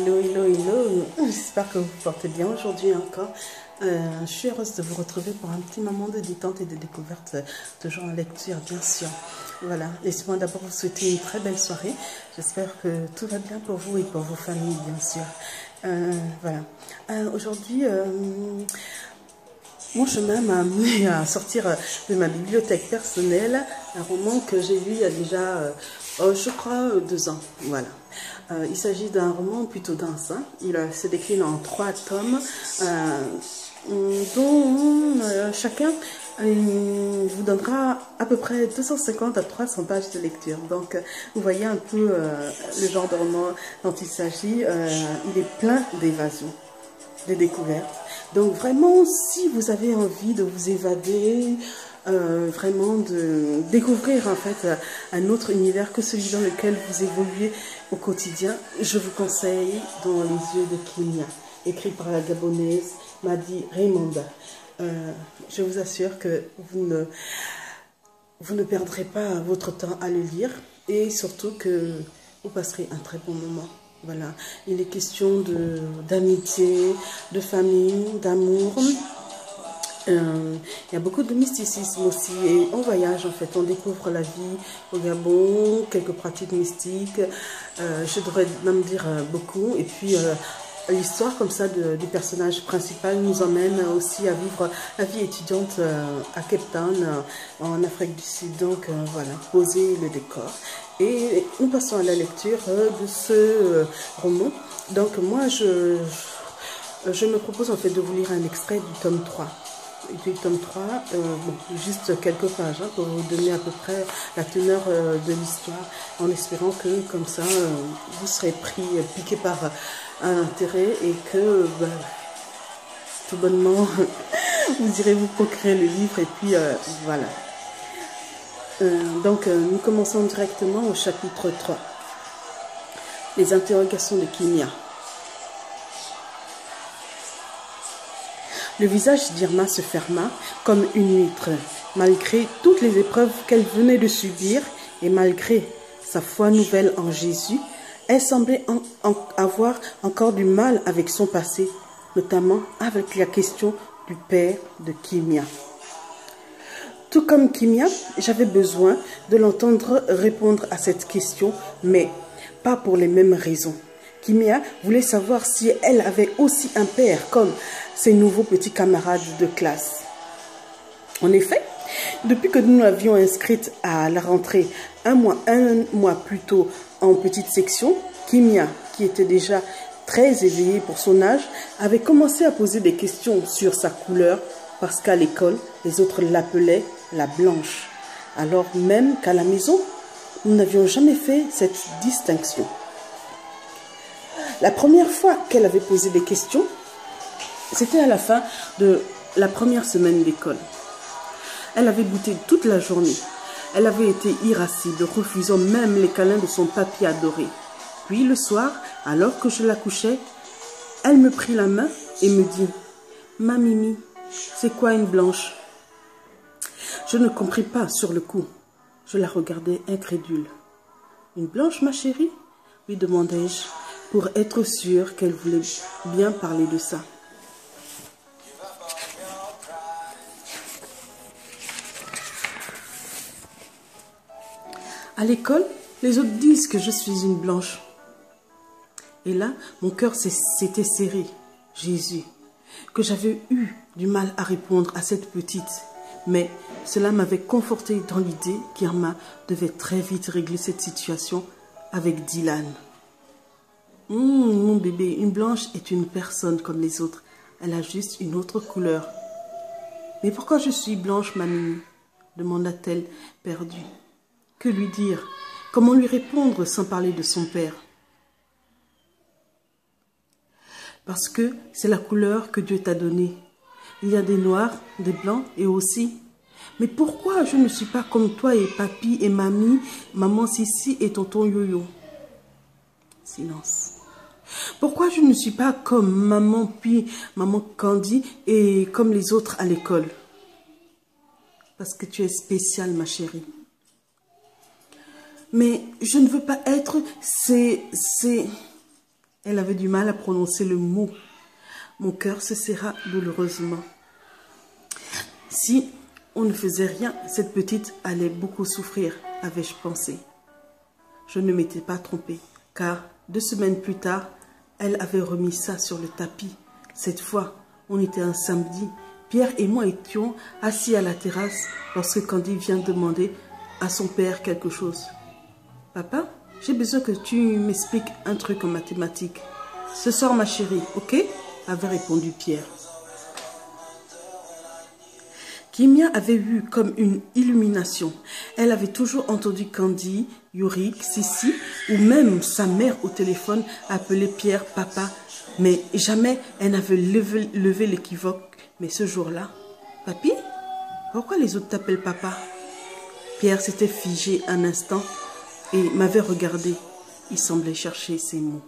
Hello, hello, hello. J'espère que vous vous portez bien aujourd'hui encore. Je suis heureuse de vous retrouver pour un petit moment de détente et de découverte, toujours en lecture, bien sûr. Voilà, laissez-moi d'abord vous souhaiter une très belle soirée. J'espère que tout va bien pour vous et pour vos familles, bien sûr. Voilà. Aujourd'hui, mon chemin m'a amené à sortir de ma bibliothèque personnelle un roman que j'ai lu il y a déjà, je crois, 2 ans. Voilà. Il s'agit d'un roman plutôt dense. Hein. Il se décline en 3 tomes, dont chacun vous donnera à peu près 250 à 300 pages de lecture. Donc, vous voyez un peu le genre de roman dont il s'agit. Il est plein d'évasion, de découvertes. Donc vraiment, si vous avez envie de vous évader, vraiment de découvrir en fait un autre univers que celui dans lequel vous évoluez au quotidien, je vous conseille Dans les yeux de Kimia, écrit par la Gabonaise Madi Raimonda. Je vous assure que vous ne perdrez pas votre temps à le lire et surtout que vous passerez un très bon moment. Voilà, il est question d'amitié, de famille, d'amour. Il y a beaucoup de mysticisme aussi et on voyage en fait, on découvre la vie au Gabon, quelques pratiques mystiques, je devrais même dire beaucoup. Et puis l'histoire comme ça du personnage principal nous emmène aussi à vivre la vie étudiante à Cape Town, en Afrique du Sud. Donc voilà, poser le décor. Et nous passons à la lecture de ce roman. Donc moi, je me propose en fait de vous lire un extrait du tome 3. Du tome 3, bon, juste quelques pages hein, pour vous donner à peu près la teneur de l'histoire, en espérant que comme ça, vous serez piqué par un intérêt et que tout bonnement, vous irez vous procurer le livre et puis voilà. Donc nous commençons directement au chapitre 3. Les interrogations de Kimia. Le visage d'Irma se ferma comme une huître, malgré toutes les épreuves qu'elle venait de subir et malgré sa foi nouvelle en Jésus. Elle semblait avoir encore du mal avec son passé, notamment avec la question du père de Kimia. Tout comme Kimia, j'avais besoin de l'entendre répondre à cette question, mais pas pour les mêmes raisons. Kimia voulait savoir si elle avait aussi un père comme ses nouveaux petits camarades de classe. En effet, depuis que nous l'avions inscrite à la rentrée un mois plus tôt en petite section, Kimia, qui était déjà très éveillée pour son âge, avait commencé à poser des questions sur sa couleur parce qu'à l'école, les autres l'appelaient la blanche. Alors même qu'à la maison, nous n'avions jamais fait cette distinction. La première fois qu'elle avait posé des questions, c'était à la fin de la première semaine d'école. Elle avait bouté toute la journée. Elle avait été irascible, refusant même les câlins de son papy adoré. Puis le soir, alors que je la couchais, elle me prit la main et me dit « Ma Mimi, c'est quoi une blanche ?» Je ne compris pas sur le coup. Je la regardais incrédule. « Une blanche, ma chérie ?» lui demandai-je, pour être sûre qu'elle voulait bien parler de ça. À l'école, les autres disent que je suis une blanche. Et là, mon cœur s'était serré. Jésus, que j'avais eu du mal à répondre à cette petite. Mais cela m'avait conforté dans l'idée qu'Irma devait très vite régler cette situation avec Dylan. Mon bébé, une blanche est une personne comme les autres. Elle a juste une autre couleur. Mais pourquoi je suis blanche, mamie? Demanda-t-elle perdue. Que lui dire? Comment lui répondre sans parler de son père? Parce que c'est la couleur que Dieu t'a donnée. Il y a des noirs, des blancs et aussi. Mais pourquoi je ne suis pas comme toi et papy et mamie, maman Sissi et tonton Yo-Yo? Silence. Pourquoi je ne suis pas comme maman puis maman Candy et comme les autres à l'école? Parce que tu es spéciale, ma chérie. Mais je ne veux pas être Elle avait du mal à prononcer le mot. Mon cœur se serra douloureusement. Si on ne faisait rien, cette petite allait beaucoup souffrir, avais-je pensé. Je ne m'étais pas trompée, car 2 semaines plus tard, elle avait remis ça sur le tapis. Cette fois, on était un samedi. Pierre et moi étions assis à la terrasse lorsque Candy vient demander à son père quelque chose. « Papa, j'ai besoin que tu m'expliques un truc en mathématiques. »« Ce soir, ma chérie, ok ?» avait répondu Pierre. Kimia avait eu comme une illumination. Elle avait toujours entendu Candy, Yorick, Sissi ou même sa mère au téléphone appeler Pierre papa. Mais jamais elle n'avait levé l'équivoque. Mais ce jour-là, « Papi, pourquoi les autres t'appellent papa ?» Pierre s'était figé un instant et m'avait regardé. Il semblait chercher ses mots.